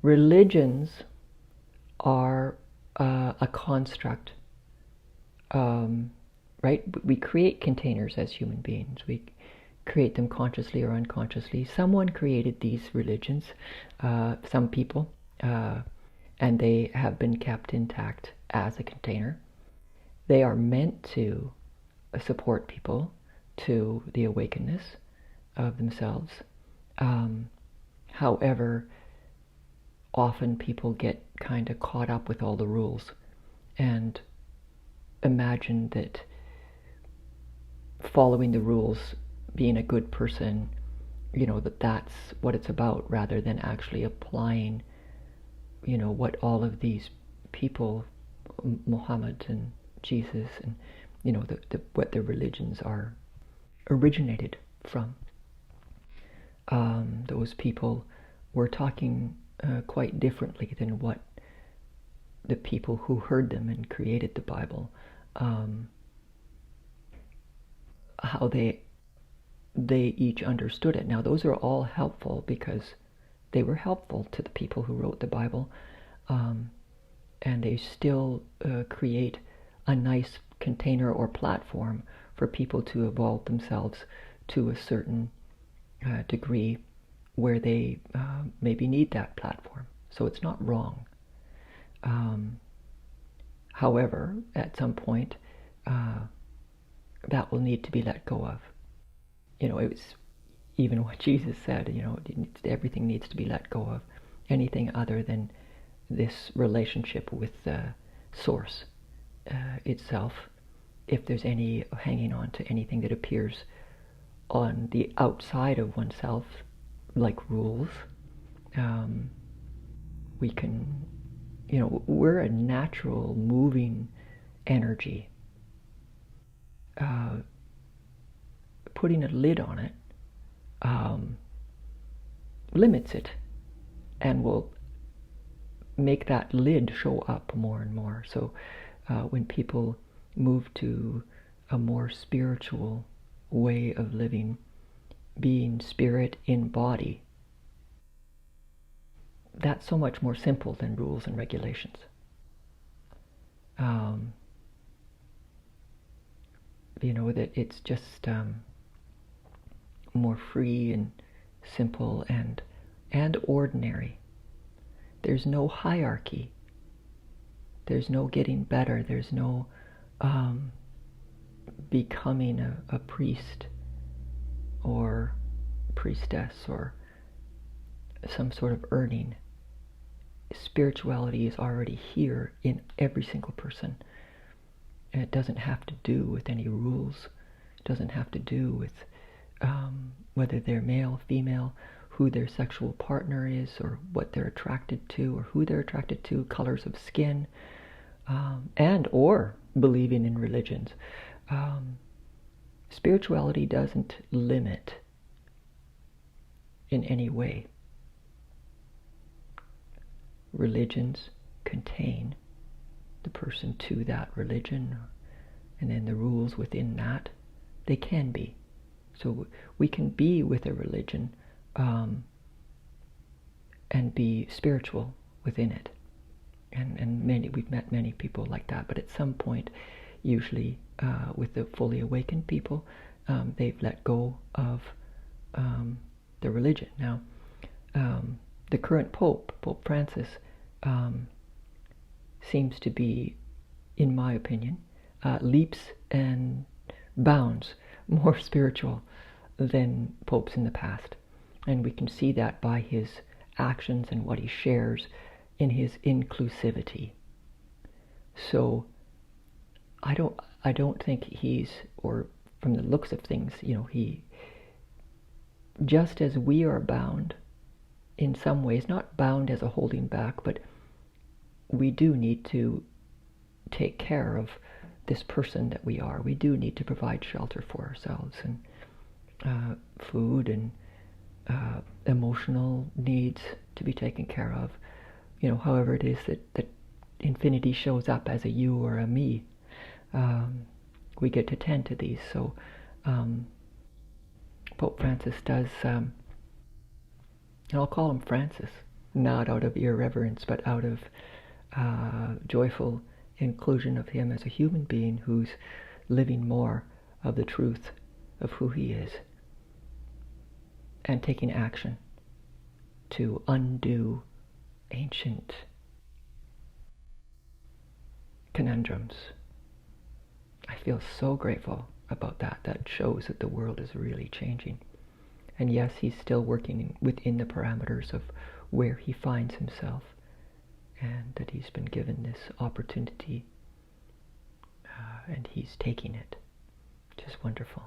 religions are a construct, right? We create containers as human beings. We create them consciously or unconsciously. Someone created these religions, some people, and they have been kept intact as a container. They are meant to support people to the awakeness of themselves. However, often people get kind of caught up with all the rules and imagine that following the rules, being a good person, that's what it's about, rather than actually applying, what all of these people, Muhammad and Jesus, and what their religions are originated from. Those people were talking quite differently than what the people who heard them and created the Bible, how they each understood it. Now, those are all helpful because they were helpful to the people who wrote the Bible, and they still create a nice container or platform for people to evolve themselves to a certain degree where they maybe need that platform. So it's not wrong. However, at some point, that will need to be let go of. It's even what Jesus said, everything needs to be let go of. Anything other than this relationship with the Source itself. If there's any hanging on to anything that appears on the outside of oneself, like rules, we can, we're a natural moving energy. Putting a lid on it limits it and will make that lid show up more and more. So when people move to a more spiritual way of living, being spirit in body, that's so much more simple than rules and regulations. That it's just more free and simple and ordinary. There's no hierarchy. There's no getting better. There's no becoming a priest or priestess or some sort of earning. Spirituality is already here in every single person. And it doesn't have to do with any rules. It doesn't have to do with whether they're male, female, who their sexual partner is, or what they're attracted to, or who they're attracted to, colors of skin, and or believing in religions. Spirituality doesn't limit in any way. Religions contain the person to that religion, and then the rules within that, they can be. So we can be with a religion and be spiritual within it. And we've met many people like that, but at some point, usually with the fully awakened people, they've let go of the religion. Now, the current Pope, Pope Francis, seems to be, in my opinion, leaps and bounds more spiritual than popes in the past. And we can see that by his actions and what he shares in his inclusivity. So I don't think he's, or from the looks of things, he, just as we are bound in some ways, not bound as a holding back, but we do need to take care of this person that we are. We do need to provide shelter for ourselves, and food and emotional needs to be taken care of. However it is that infinity shows up as a you or a me, we get to tend to these. So Pope Francis does, and I'll call him Francis, not out of irreverence, but out of joyful inclusion of him as a human being who's living more of the truth of who he is and taking action to undo ancient conundrums. I feel so grateful about that. That shows that the world is really changing. And yes, he's still working within the parameters of where he finds himself, and that he's been given this opportunity, and he's taking it, which is wonderful.